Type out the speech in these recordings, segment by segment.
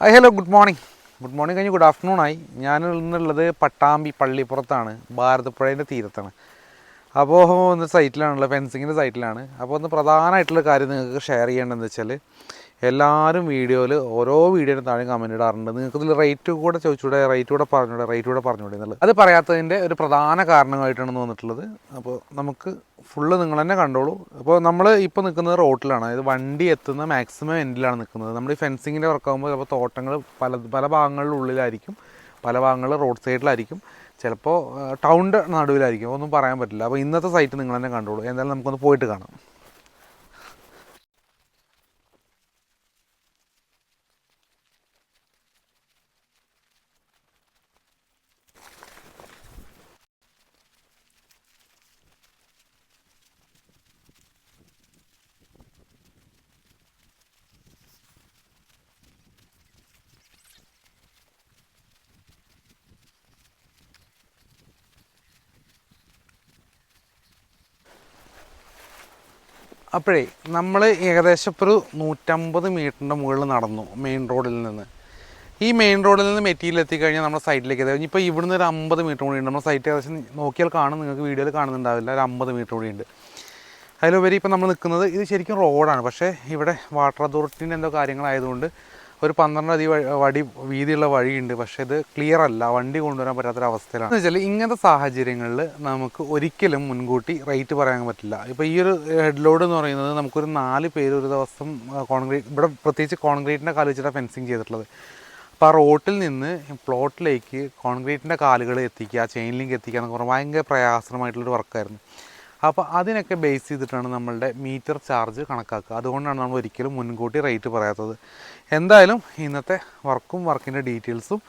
Hello good morning കഴിഞ്ഞ് good afternoon ആയി. ഞാൻ ഇന്നുള്ളത് പട്ടാമ്പി പള്ളിപ്പുറത്താണ്, ഭാരതപ്പുഴേൻ്റെ തീരത്താണ്. അപ്പോൾ ഒന്ന് സൈറ്റിലാണുള്ളത്, ഫെൻസിങ്ങിൻ്റെ സൈറ്റിലാണ്. അപ്പോൾ ഒന്ന് പ്രധാനമായിട്ടുള്ള കാര്യം നിങ്ങൾക്ക് ഷെയർ ചെയ്യേണ്ടതെന്ന് വെച്ചാൽ, എല്ലാവരും വീഡിയോയിൽ ഓരോ വീഡിയോയുടെ താഴെ കമൻറ്റ് ഇടാറുണ്ട്, നിങ്ങൾക്കിതിൽ റേറ്റ് കൂടെ ചോദിച്ചൂടെ, റേറ്റ് കൂടെ പറഞ്ഞൂടെ എന്നുള്ളത്. അത് പറയാത്തതിൻ്റെ ഒരു പ്രധാന കാരണമായിട്ടാണ് തോന്നിട്ടുള്ളത്. അപ്പോൾ നമുക്ക് ഫുള്ള് നിങ്ങൾ തന്നെ കണ്ടോളൂ. അപ്പോൾ നമ്മൾ ഇപ്പോൾ നിൽക്കുന്നത് റോട്ടിലാണ്, അതായത് വണ്ടി എത്തുന്ന മാക്സിമം എൻഡിലാണ് നിൽക്കുന്നത്. നമ്മൾ ഈ ഫെൻസിങ്ങിൻ്റെ വർക്കാകുമ്പോൾ ചിലപ്പോൾ തോട്ടങ്ങൾ പല ഭാഗങ്ങളുടെ ഉള്ളിലായിരിക്കും, പല ഭാഗങ്ങൾ റോഡ് സൈഡിലായിരിക്കും, ചിലപ്പോൾ ടൗണിൻ്റെ നടുവിലായിരിക്കും, ഒന്നും പറയാൻ പറ്റില്ല. അപ്പോൾ ഇന്നത്തെ സൈറ്റ് നിങ്ങൾ തന്നെ കണ്ടോളൂ. എന്തായാലും നമുക്കൊന്ന് പോയിട്ട് കാണാം. അപ്പോഴേ നമ്മൾ ഏകദേശം ഇപ്പോൾ ഒരു 150 മീറ്ററിൻ്റെ മുകളിൽ നടന്നു മെയിൻ റോഡിൽ നിന്ന്. ഈ മെയിൻ റോഡിൽ നിന്ന് മെറ്റീരിയൽ എത്തിക്കഴിഞ്ഞാൽ നമ്മുടെ സൈറ്റിലേക്ക് എത്തി. ഇപ്പോൾ ഇവിടുന്ന് ഒരു 50 മീറ്റർ കൂടി ഉണ്ട്. നമ്മുടെ സൈറ്റ് ഏകദേശം നോക്കിയാൽ കാണും, നിങ്ങൾക്ക് വീഡിയോയിൽ കാണുന്നുണ്ടാവില്ല, ഒരു 50 മീറ്റർ കൂടി ഉണ്ട്. അതിലുപരി ഇപ്പോൾ നമ്മൾ നിൽക്കുന്നത് ഇത് ശരിക്കും റോഡാണ്, പക്ഷേ ഇവിടെ വാട്ടർ അതോറിറ്റീൻ്റെ എന്തോ കാര്യങ്ങളായതുകൊണ്ട് ഒരു 12 അടി വീതിയുള്ള വഴിയുണ്ട്, പക്ഷേ ഇത് ക്ലിയർ അല്ല, വണ്ടി കൊണ്ടുവരാൻ പറ്റാത്തൊരവസ്ഥയിലാണ്. എന്ന് വെച്ചാൽ ഇങ്ങനത്തെ സാഹചര്യങ്ങളിൽ നമുക്ക് ഒരിക്കലും മുൻകൂട്ടി റേറ്റ് പറയാൻ പറ്റില്ല. ഇപ്പോൾ ഈ ഒരു ഹെഡ് ലോഡ് എന്ന് പറയുന്നത് നമുക്കൊരു 4 പേര് ഒരു ദിവസം കോൺക്രീറ്റ്, ഇവിടെ പ്രത്യേകിച്ച് കോൺക്രീറ്റിൻ്റെ കാല് വെച്ചിട്ടാണ് ഫെൻസിങ് ചെയ്തിട്ടുള്ളത്. അപ്പോൾ ആ റോട്ടിൽ നിന്ന് പ്ലോട്ടിലേക്ക് കോൺക്രീറ്റിൻ്റെ കാലുകൾ എത്തിക്കുക, ചെയിൻ ലിങ്ക് എത്തിക്കുക എന്നൊക്കെ പറഞ്ഞാൽ ഭയങ്കര പ്രയാസമായിട്ടുള്ളൊരു വർക്കായിരുന്നു. അപ്പോൾ അതിനൊക്കെ ബേസ് ചെയ്തിട്ടാണ് നമ്മളുടെ മീറ്റർ ചാർജ് കണക്കാക്കുക. അതുകൊണ്ടാണ് നമ്മൾ ഒരിക്കലും മുൻകൂട്ടി റേറ്റ് പറയാത്തത്. എന്തായാലും ഇന്നത്തെ വർക്കിൻ്റെ ഡീറ്റെയിൽസും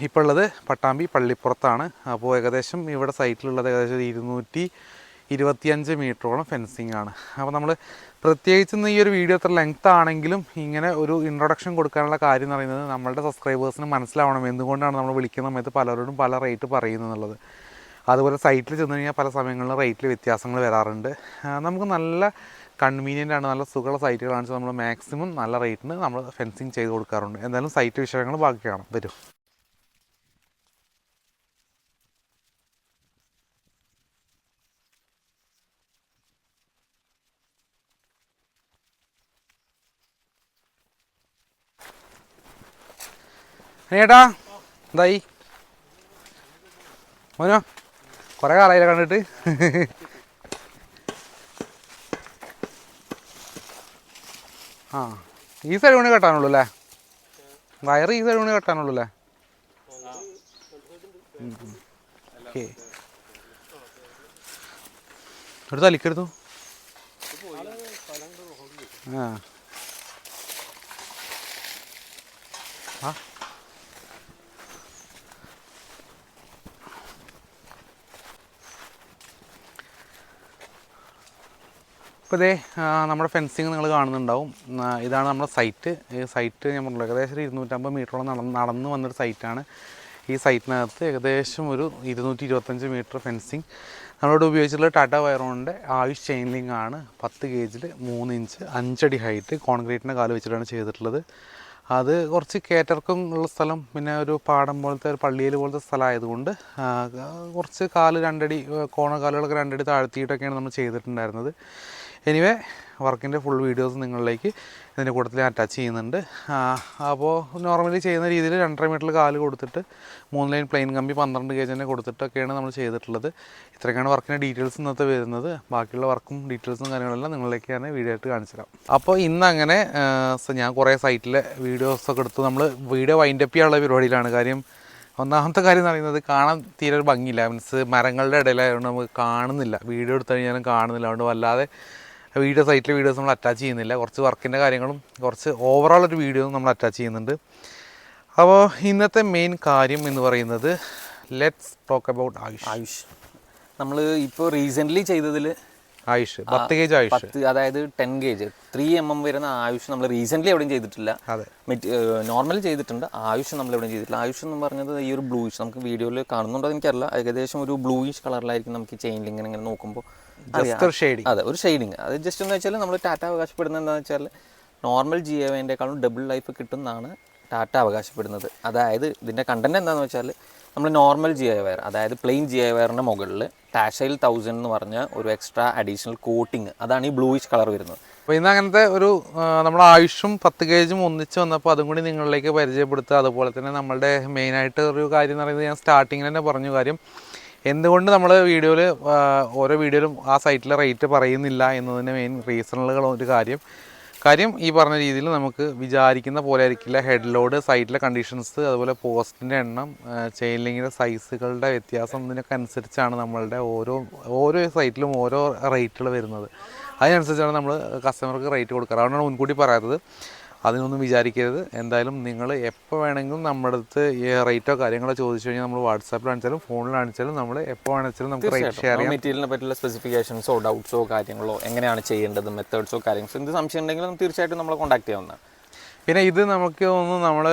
ഇപ്പോൾ ഉള്ളത് പട്ടാമ്പി പള്ളിപ്പുറത്താണ്. അപ്പോൾ ഏകദേശം ഇവിടെ സൈറ്റിലുള്ളത് ഏകദേശം 225 മീറ്ററോളം ഫെൻസിങ് ആണ്. അപ്പോൾ നമ്മൾ പ്രത്യേകിച്ച് ഈ ഒരു വീഡിയോ അത്ര ലെങ്ത് ആണെങ്കിലും ഇങ്ങനെ ഒരു ഇൻട്രൊഡക്ഷൻ കൊടുക്കാനുള്ള കാര്യം എന്ന് പറയുന്നത് നമ്മളുടെ സബ്സ്ക്രൈബേഴ്സിന് മനസ്സിലാവണം എന്തുകൊണ്ടാണ് നമ്മൾ വിളിക്കുന്ന സമയത്ത് പലരോടും പല റേറ്റ് പറയുന്നത്. അതുപോലെ സൈറ്റിൽ ചെന്ന് കഴിഞ്ഞാൽ പല സമയങ്ങളിലും റേറ്റിൽ വ്യത്യാസങ്ങൾ വരാറുണ്ട്. നമുക്ക് നല്ല കൺവീനിയൻ്റ് ആണ്, നല്ല സുഖമുള്ള സൈറ്റുകളാണ് വെച്ചാൽ നമ്മൾ മാക്സിമം നല്ല റേറ്റിന് നമ്മൾ ഫെൻസിങ് ചെയ്ത് കൊടുക്കാറുണ്ട്. എന്തായാലും സൈറ്റ് വിഷയങ്ങൾ ബാക്കി കാണാം, വരും. ഏട്ടാ എന്തായി മോനോ, കുറേ കാലമായില്ല കണ്ടിട്ട്. ആ ഈ സൈഡ് കൊണ്ട് കെട്ടാനുള്ളൂ അല്ലേ, വയറ് ഈ സൈഡ് കൊണ്ട് കെട്ടാനുള്ളൂ അല്ലേ? ഓക്കെ, ഒരു തലിക്കെടുത്തു. ആ ആ ഇപ്പോൾ ഇതേ നമ്മുടെ ഫെൻസിങ് നിങ്ങൾ കാണുന്നുണ്ടാവും. ഇതാണ് നമ്മുടെ സൈറ്റ്. ഈ സൈറ്റ് ഞാൻ പറഞ്ഞല്ലോ ഏകദേശം 250 മീറ്ററോളം നടന്ന് വന്നൊരു സൈറ്റാണ്. ഈ സൈറ്റിനകത്ത് ഏകദേശം ഒരു 225 മീറ്റർ ഫെൻസിങ് നമ്മളോട് ഉപയോഗിച്ചിട്ടുള്ള ടാറ്റ വയറോണിൻ്റെ ആയുഷ് ചെയിൻ ലിങ്ക് ആണ്. 10 ഗേജിൽ 3 ഇഞ്ച് 5 അടി ഹൈറ്റ് കോൺക്രീറ്റിൻ്റെ കാല് വെച്ചിട്ടാണ് ചെയ്തിട്ടുള്ളത്. അത് കുറച്ച് കയറ്റർക്കും ഉള്ള സ്ഥലം, പിന്നെ ഒരു പാടം പോലത്തെ ഒരു പള്ളിയിൽ പോലത്തെ സ്ഥലമായതുകൊണ്ട് കുറച്ച് കാല് 2 അടി കോണക്കാലുകളൊക്കെ 2 അടി താഴ്ത്തിയിട്ടൊക്കെയാണ് നമ്മൾ ചെയ്തിട്ടുണ്ടായിരുന്നത്. എനിവേ വർക്കിൻ്റെ ഫുൾ വീഡിയോസ് നിങ്ങളിലേക്ക് ഇതിൻ്റെ കൂട്ടത്തിൽ അറ്റാച്ച് ചെയ്യുന്നുണ്ട്. അപ്പോൾ നോർമലി ചെയ്യുന്ന രീതിയിൽ 2.5 മീറ്ററിൽ കാല് കൊടുത്തിട്ട് 3 ലൈൻ പ്ലെയിൻ കമ്പി 12 ഗേജ് തന്നെ കൊടുത്തിട്ടൊക്കെയാണ് നമ്മൾ ചെയ്തിട്ടുള്ളത്. ഇത്രയൊക്കെയാണ് വർക്കിൻ്റെ ഡീറ്റെയിൽസ് ഇന്നത്തെ വരുന്നത്. ബാക്കിയുള്ള വർക്കും ഡീറ്റെയിൽസും കാര്യങ്ങളെല്ലാം നിങ്ങളിലേക്ക് ഞാൻ വീഡിയോ ആയിട്ട് കാണിച്ചു തരാം. അപ്പോൾ ഇന്നങ്ങനെ ഞാൻ കുറേ സൈറ്റിലെ വീഡിയോസൊക്കെ എടുത്ത് നമ്മൾ വീഡിയോ വൈൻഡപ്പ് ചെയ്യാനുള്ള പരിപാടിയിലാണ്. കാര്യം ഒന്നാമത്തെ കാര്യം എന്ന് പറയുന്നത് കാണാൻ തീരെ ഒരു ഭംഗിയില്ല, മീൻസ് മരങ്ങളുടെ ഇടയിലായതുകൊണ്ട് നമുക്ക് കാണുന്നില്ല, വീഡിയോ എടുത്തു കഴിഞ്ഞാലും കാണുന്നില്ല. അതുകൊണ്ട് വല്ലാതെ സൈറ്റിലെ വീഡിയോസ് നമ്മൾ അറ്റാച്ച് ചെയ്യുന്നില്ല. കുറച്ച് വർക്കിൻ്റെ കാര്യങ്ങളും കുറച്ച് ഓവറോൾ ഒരു വീഡിയോയും നമ്മൾ അറ്റാച്ച് ചെയ്യുന്നുണ്ട്. അപ്പോൾ ഇന്നത്തെ മെയിൻ കാര്യം എന്ന് പറയുന്നത് ലെറ്റ്സ് ടോക്ക് അബൌട്ട് ആയുഷ്. നമ്മൾ ഇപ്പോൾ റീസെൻ്റ്ലി ചെയ്തതിൽ ആയുഷ് 10 ഗേജ് ആയുഷ്, അതായത് 10 ഗേജ് 3mm വരുന്ന ആയുഷ് നമ്മൾ റീസെൻ്റ്ലി എവിടെയും ചെയ്തിട്ടില്ല. അതെ, നോർമൽ ചെയ്തിട്ടുണ്ട്, ആയുഷ് നമ്മൾ എവിടെയും ചെയ്തിട്ടില്ല. ആയുഷ് എന്ന് പറഞ്ഞത് ഈ ഒരു ബ്ലൂയിഷ്, നമുക്ക് വീഡിയോയിൽ കാണുന്നുണ്ടോ എനിക്കറിയില്ല, ഏകദേശം ഒരു ബ്ലൂയിഷ് കളറിലായിരിക്കും നമുക്ക് ചെയിൻ ലിങ്ക് ഇങ്ങനെ നോക്കുമ്പോൾ. അതെ, ഒരു ഷെയ്ഡിങ്. അത് ജസ്റ്റ് എന്ന് വെച്ചാൽ നമ്മൾ ടാറ്റ അവകാശപ്പെടുന്നത് എന്താണെന്ന് വെച്ചാൽ നോർമൽ GAVേക്കാളും ഡബിൾ ലൈഫ് കിട്ടുന്നതാണ് ടാറ്റ അവകാശപ്പെടുന്നത്. അതായത് ഇതിൻ്റെ കണ്ടന്റ് എന്താണെന്ന് വെച്ചാൽ നമ്മൾ നോർമൽ ജി ഐ വയർ, അതായത് പ്ലെയിൻ ജി ഐ വയറിൻ്റെ മുകളിൽ ടാഷൈൽ 1000 എന്ന് പറഞ്ഞ ഒരു എക്സ്ട്രാ അഡീഷണൽ കോട്ടിങ്, അതാണ് ഈ ബ്ലൂയിഷ് കളർ വരുന്നത്. അപ്പോൾ ഇന്ന് അങ്ങനത്തെ ഒരു നമ്മുടെ ആയുഷും 10 ഗേജും ഒന്നിച്ച് വന്നപ്പോൾ അതും കൂടി നിങ്ങളിലേക്ക് പരിചയപ്പെടുത്തുക. അതുപോലെ തന്നെ നമ്മളുടെ മെയിനായിട്ട് ഒരു കാര്യം എന്ന് പറയുന്നത്, ഞാൻ സ്റ്റാർട്ടിങ്ങിൽ തന്നെ പറഞ്ഞു കാര്യം, എന്തുകൊണ്ട് നമ്മൾ വീഡിയോയിൽ ഓരോ വീഡിയോയിലും ആ സൈറ്റിലെ റേറ്റ് പറയുന്നില്ല എന്നതിന് മെയിൻ റീസണുകൾ ഒരു കാര്യം ഈ പറഞ്ഞ രീതിയിൽ നമുക്ക് വിചാരിക്കുന്ന പോലെ ആയിരിക്കില്ല ഹെഡ് ലോഡ്, സൈറ്റിലെ കണ്ടീഷൻസ്, അതുപോലെ പോസ്റ്റിൻ്റെ എണ്ണം, ചെയിൻ ലിങ്കിൻ്റെ സൈസുകളുടെ വ്യത്യാസം, ഇതിനൊക്കെ അനുസരിച്ചാണ് നമ്മളുടെ ഓരോ സൈറ്റിലും ഓരോ റേറ്റുകൾ വരുന്നത്. അതിനനുസരിച്ചാണ് നമ്മൾ കസ്റ്റമർക്ക് റേറ്റ് കൊടുക്കാറ്. അതുകൊണ്ടാണ് മുൻകൂട്ടി പറയാത്തത്. അതിനൊന്നും വിചാരിക്കരുത്. എന്തായാലും നിങ്ങൾ എപ്പോൾ വേണമെങ്കിലും നമ്മുടെ അടുത്ത് റേറ്റോ കാര്യങ്ങളോ ചോദിച്ചു കഴിഞ്ഞാൽ നമ്മൾ വാട്സാപ്പിൽ കാണിച്ചാലും ഫോണിൽ കാണിച്ചാലും നമ്മൾ എപ്പോൾ വേണമെങ്കിലും നമുക്ക് റേറ്റ് ഷെയർ ചെയ്യാം. മെറ്റീരിയലിനെ പറ്റിയുള്ള സ്പെസിഫിക്കേഷൻസോ ഡൗട്ട്സോ കാര്യങ്ങളോ എങ്ങനെയാണ് ചെയ്യേണ്ടത്, മെത്തേഡ്സോ കാര്യങ്ങളോ എന്ത് സംശയം ഉണ്ടെങ്കിലും തീർച്ചയായിട്ടും നമ്മളെ കോൺടാക്ട് ചെയ്യാവുന്നതാണ്. പിന്നെ ഇത് നമുക്ക് തോന്നുന്നു നമ്മൾ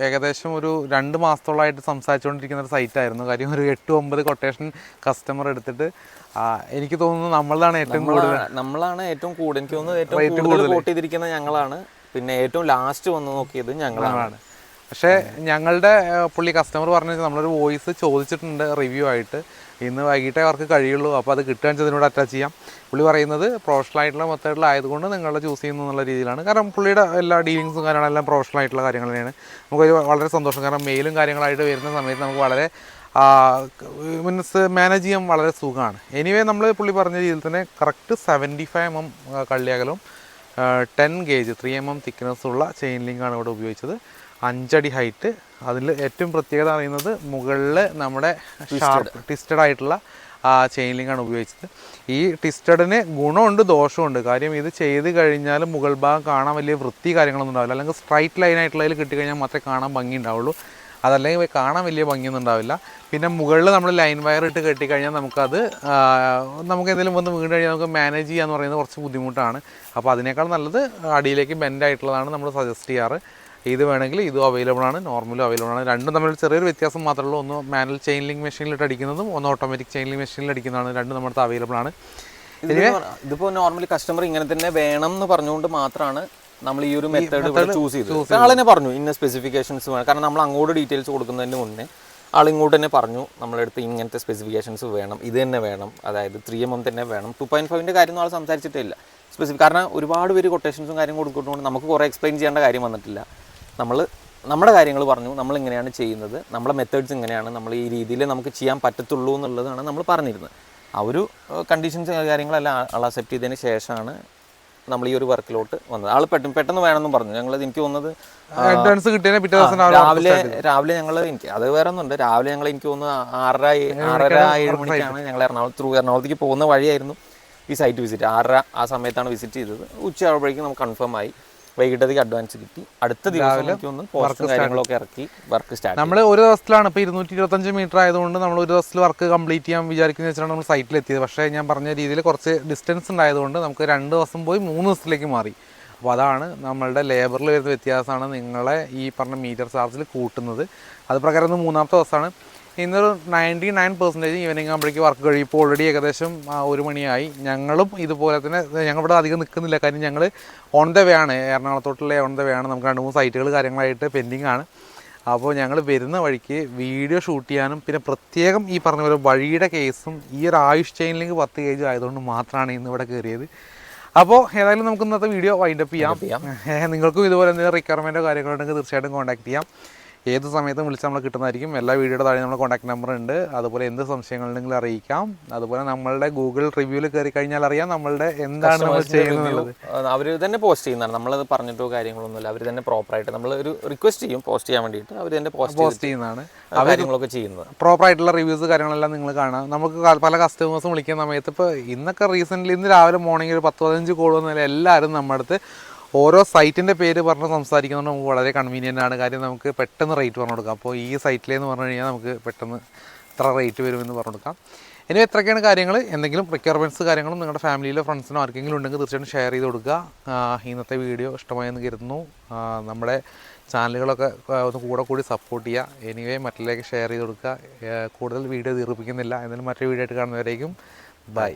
ഏകദേശം ഒരു 2 മാസത്തോളമായിട്ട് സംസാരിച്ചുകൊണ്ടിരിക്കുന്ന ഒരു സൈറ്റായിരുന്നു. കാര്യം ഒരു 8-9 കൊട്ടേഷൻ കസ്റ്റമർ എടുത്തിട്ട് എനിക്ക് തോന്നുന്നു നമ്മളാണ് ഏറ്റവും കൂടുതൽ എനിക്ക് തോന്നുന്നു ഏറ്റവും കൂടുതൽ വോട്ട് ചെയ്തിരിക്കുന്നത് ഞങ്ങളാണ്. പിന്നെ ഏറ്റവും ലാസ്റ്റ് വന്ന് നോക്കിയത് ഞങ്ങളാണ്. പക്ഷേ ഞങ്ങളുടെ പുള്ളി കസ്റ്റമർ പറഞ്ഞാൽ നമ്മളൊരു വോയിസ് ചോദിച്ചിട്ടുണ്ട് റിവ്യൂ ആയിട്ട്, ഇന്ന് വൈകിട്ടേ അവർക്ക് കഴിയുള്ളൂ, അപ്പോൾ അത് കിട്ടുകയെന്ന് വെച്ചാൽ ഇതിനോട് അറ്റാച്ച് ചെയ്യാം. പുള്ളി പറയുന്നത് പ്രൊഫഷണൽ ആയിട്ടുള്ള മെത്തേഡിലായതുകൊണ്ട് നിങ്ങൾ ചൂസ് ചെയ്യുന്നു എന്നുള്ള രീതിയിലാണ്. കാരണം പുള്ളിയുടെ എല്ലാ ഡീലിങ്സും കാര്യങ്ങളെല്ലാം പ്രൊഫഷണൽ ആയിട്ടുള്ള കാര്യങ്ങൾ തന്നെയാണ്. നമുക്ക് വളരെ സന്തോഷം. കാരണം മെയിലും കാര്യങ്ങളായിട്ട് വരുന്ന സമയത്ത് നമുക്ക് വളരെ മീൻസ് മാനേജ് ചെയ്യാൻ വളരെ സുഖമാണ്. എനിവേ നമ്മൾ പുള്ളി പറഞ്ഞ രീതിയിൽ തന്നെ കറക്റ്റ് 75 mm കള്ളിയകലും 10 ഗേജ് 3 mm തിക്നെസ്സുള്ള ചെയിൻ ലിങ്കാണ് ഇവിടെ ഉപയോഗിച്ചത്. 5 അടി ഹൈറ്റ്. അതിൽ ഏറ്റവും പ്രത്യേകത അറിയുന്നത് മുകളിൽ നമ്മുടെ ട്വിസ്റ്റഡ് ആയിട്ടുള്ള ചെയിൻ ലിങ്കാണ് ഉപയോഗിച്ചത്. ഈ ട്വിസ്റ്റഡിന് ഗുണമുണ്ട് ദോഷമുണ്ട്. കാര്യം ഇത് ചെയ്ത് കഴിഞ്ഞാൽ മുകൾ ഭാഗം കാണാൻ വലിയ വൃത്തി കാര്യങ്ങളൊന്നും ഉണ്ടാവില്ല. അല്ലെങ്കിൽ സ്ട്രൈറ്റ് ലൈനായിട്ടുള്ളതിൽ കിട്ടിക്കഴിഞ്ഞാൽ മാത്രമേ കാണാൻ ഭംഗി ഉണ്ടാവുള്ളൂ. അതല്ലെങ്കിൽ കാണാൻ വലിയ ഭംഗിയൊന്നും ഉണ്ടാവില്ല. പിന്നെ മുകളിൽ നമ്മൾ ലൈൻ വയർ ഇട്ട് കെട്ടിക്കഴിഞ്ഞാൽ നമുക്ക് എന്തെങ്കിലും വന്ന് വീണ് കഴിഞ്ഞാൽ നമുക്ക് മാനേജ് ചെയ്യാന്ന് പറയുന്നത് കുറച്ച് ബുദ്ധിമുട്ടാണ്. അപ്പോൾ അതിനേക്കാൾ നല്ലത് അടിയിലേക്ക് ബെൻഡ് ആയിട്ടുള്ളതാണ് നമ്മൾ സജസ്റ്റ് ചെയ്യാറ്. ഇത് വേണമെങ്കിൽ ഇതും അവൈലബിൾ ആണ്, നോർമലും അവൈലബിൾ ആണ്. രണ്ടും തമ്മിൽ ചെറിയൊരു വ്യത്യാസം മാത്രമേ ഉള്ളൂ. ഒന്ന് മാനുവൽ ചെയിൻ ലിങ്ക് മെഷീനിലിട്ട് അടിക്കുന്നതും ഒന്ന് ഓട്ടോമാറ്റിക് ചെയിൻ ലിങ്ക് മെഷീനിൽ അടിക്കുന്നതാണ്. രണ്ടും നമ്മുടെ അടുത്ത് അവൈലബിൾ ആണ്. ഇതിപ്പോൾ നോർമലി കസ്റ്റമർ ഇങ്ങനെ തന്നെ വേണം എന്ന് പറഞ്ഞുകൊണ്ട് മാത്രമാണ് നമ്മൾ ഈ ഒരു മെത്തേഡ് ചൂസ് ചെയ്തത്. ആളിനെ പറഞ്ഞു ഇന്ന സ്പെസിഫിക്കേഷൻസ് വേണം. കാരണം നമ്മൾ അങ്ങോട്ട് ഡീറ്റെയിൽസ് കൊടുക്കുന്നതിന് മുന്നേ ആളിങ്ങോട്ട് തന്നെ പറഞ്ഞു നമ്മളെടുത്ത് ഇങ്ങനത്തെ സ്പെസിഫിക്കേഷൻസ് വേണം, ഇത് തന്നെ വേണം, അതായത് 3 mm തന്നെ വേണം. 2.5ൻ്റെ കാര്യം ആൾ സംസാരിച്ചിട്ടില്ല കാരണം ഒരുപാട് പേര് കൊട്ടേഷൻസും കാര്യം കൊടുക്കുന്നതുകൊണ്ട് നമുക്ക് കുറേ എക്സ്പ്ലെയിൻ ചെയ്യേണ്ട കാര്യം വന്നിട്ടില്ല. നമ്മുടെ കാര്യങ്ങൾ പറഞ്ഞു, നമ്മൾ ഇങ്ങനെയാണ് ചെയ്യുന്നത്, നമ്മളെ മെത്തേഡ്സ് ഇങ്ങനെയാണ്, നമ്മൾ ഈ രീതിയിൽ നമുക്ക് ചെയ്യാൻ പറ്റത്തുള്ളൂ എന്നുള്ളതാണ് നമ്മൾ പറഞ്ഞിരുന്നത്. ആ ഒരു കണ്ടീഷൻസ് കാര്യങ്ങളെല്ലാം ആൾ അക്സെപ്റ്റ് ചെയ്തതിന് ശേഷമാണ് നമ്മൾ ഈ ഒരു വർക്കിലോട്ട് വന്നത്. ആൾ പെട്ടെന്ന് വേണമെന്നും പറഞ്ഞു. എനിക്ക് തോന്നുന്നത് രാവിലെ ഞങ്ങൾ അത് വേറെ ഒന്നുണ്ട്. രാവിലെ എനിക്ക് തോന്നുന്നു 6:30-7 മണിക്കാണ് ഞങ്ങൾ എറണാകുളത്തേക്ക് പോകുന്ന വഴിയായിരുന്നു ഈ സൈറ്റ് വിസിറ്റ്. 6:30 ആ സമയത്താണ് വിസിറ്റ് ചെയ്തത്. ഉച്ചയാകുമ്പോഴേക്കും നമുക്ക് കൺഫേം ആയി. വൈകിട്ടത്തേക്ക് അഡ്വാൻസ് കിട്ടി. അടുത്ത ദിവസം പോസ്റ്റും കാര്യങ്ങളൊക്കെ ഇറക്കി വർക്ക് സ്റ്റാർട്ട്. നമ്മൾ ഒരു ദിവസത്തിലാണ് ഇപ്പോൾ 225 മീറ്റർ ആയതുകൊണ്ട് നമ്മൾ ഒരു ദിവസത്തിൽ വർക്ക് കംപ്ലീറ്റ് ചെയ്യാൻ വിചാരിക്കുന്ന വെച്ചാണ് നമ്മൾ സൈറ്റിൽ എത്തിയത്. പക്ഷേ ഞാൻ പറഞ്ഞ രീതിയിൽ കുറച്ച് ഡിസ്റ്റൻസ് ഉണ്ടായതുകൊണ്ട് നമുക്ക് 2 ദിവസം പോയി 3 ദിവസത്തിലേക്ക് മാറി. അപ്പോൾ അതാണ് നമ്മളുടെ ലേബറിൽ വരുന്ന വ്യത്യാസമാണ് നിങ്ങളെ ഈ പറഞ്ഞ മീറ്റർ ചാർജിൽ കൂട്ടുന്നത്. അത് പ്രകാരം 3-ാമത്തെ ദിവസമാണ്. ഇന്നൊരു 99% ഈവനിങ് ആകുമ്പോഴേക്ക് വർക്ക് കഴിയും. ഇപ്പോൾ ഓൾറെഡി ഏകദേശം 1 മണിയായി. ഞങ്ങളും ഇതുപോലെ തന്നെ ഞങ്ങളിവിടെ അധികം നിൽക്കുന്നില്ല. കാര്യം ഞങ്ങൾ ഓൺ ദ വേ ആണ്, എറണാകുളത്തോട്ടുള്ള ഓൺ ദ വേ ആണ്. നമുക്ക് 2-3 സൈറ്റുകൾ കാര്യങ്ങളായിട്ട് പെൻഡിങ് ആണ്. അപ്പോൾ ഞങ്ങൾ വരുന്ന വഴിക്ക് വീഡിയോ ഷൂട്ട് ചെയ്യാനും പിന്നെ പ്രത്യേകം ഈ പറഞ്ഞ പോലെ വഴിയുടെ കേസും ഈ ഒരു ആയുഷ് ചെയിൻ ലിങ്ക് 10 ഗേജ് ആയതുകൊണ്ട് മാത്രമാണ് ഇന്ന് ഇവിടെ കയറിയത്. അപ്പോൾ ഏതായാലും നമുക്ക് ഇന്നത്തെ വീഡിയോ വൈൻഡപ്പ് ചെയ്യാം. നിങ്ങൾക്കും ഇതുപോലെ എന്തെങ്കിലും റിക്വയർമെൻറ്റോ കാര്യങ്ങളോ ഉണ്ടെങ്കിൽ തീർച്ചയായിട്ടും കോൺടാക്ട് ചെയ്യാം. ഏത് സമയത്തും വിളിച്ചാൽ നമ്മൾ കിട്ടുന്നതായിരിക്കും. എല്ലാ വീഡിയോയുടെ താഴെ നമ്മുടെ കോൺടാക്ട് നമ്പർ ഉണ്ട്. അതുപോലെ എന്ത് സംശയങ്ങളുണ്ടെങ്കിലും അറിയിക്കാം. അതുപോലെ നമ്മളുടെ ഗൂഗിൾ റിവ്യൂവിൽ കയറി കഴിഞ്ഞാൽ അറിയാം നമ്മളുടെ എന്താണ് നമ്മൾ ചെയ്യുന്നത്. അവർ തന്നെ പോസ്റ്റ് ചെയ്യുന്നതാണ്. നമ്മളത് പറഞ്ഞിട്ടോ കാര്യങ്ങളൊന്നുമില്ല. അവർ തന്നെ പ്രോപ്പറായിട്ട് നമ്മൾ ഒരു റിക്വസ്റ്റ് ചെയ്യും പോസ്റ്റ് ചെയ്യാൻ വേണ്ടിയിട്ട്. അവർ തന്നെ പോസ്റ്റ് ചെയ്യുന്നതാണ് കാര്യങ്ങളൊക്കെ ചെയ്യുന്നത്. പ്രോപ്പറായിട്ടുള്ള റിവ്യൂസ് കാര്യങ്ങളെല്ലാം നിങ്ങൾ കാണാം. നമുക്ക് പല കസ്റ്റമേഴ്സും വിളിക്കുന്ന സമയത്ത് ഇപ്പോൾ ഇന്നൊക്കെ റീസെൻ്റ്ലി ഇന്ന് രാവിലെ മോർണിംഗ് ഒരു 10-15 കോൾ വന്നാൽ എല്ലാവരും നമ്മുടെ അടുത്ത് ഓരോ സൈറ്റിൻ്റെ പേര് പറഞ്ഞ് സംസാരിക്കുന്നതുകൊണ്ട് നമുക്ക് വളരെ കൺവീനിയൻ്റ് ആണ്. കാര്യം നമുക്ക് പെട്ടെന്ന് റേറ്റ് പറഞ്ഞു കൊടുക്കാം. അപ്പോൾ ഈ സൈറ്റിലേന്ന് പറഞ്ഞു കഴിഞ്ഞാൽ നമുക്ക് പെട്ടെന്ന് ഇത്ര റേറ്റ് വരുമെന്ന് പറഞ്ഞു കൊടുക്കാം. ഇനി എത്രയൊക്കെയാണ് കാര്യങ്ങൾ, എന്തെങ്കിലും റിക്വയർമെൻറ്റ്സ് കാര്യങ്ങളും നിങ്ങളുടെ ഫാമിലിയിലോ ഫ്രണ്ട്സിനോ ആർക്കെങ്കിലും ഉണ്ടെങ്കിൽ തീർച്ചയായിട്ടും ഷെയർ ചെയ്ത് കൊടുക്കുക. ഇന്നത്തെ വീഡിയോ ഇഷ്ടമായെന്ന് കരുതുന്നു. നമ്മുടെ ചാനലുകളൊക്കെ ഒന്ന് കൂടി സപ്പോർട്ട് ചെയ്യുക. എനിവേ മറ്റുള്ളവർക്ക് ഷെയർ ചെയ്ത് കൊടുക്കുക. കൂടുതൽ വീഡിയോ ദീർഘിപ്പിക്കുന്നില്ല. എന്നാലും മറ്റൊരു വീഡിയോ ആയിട്ട് കാണുന്നവരേക്കും ബൈ.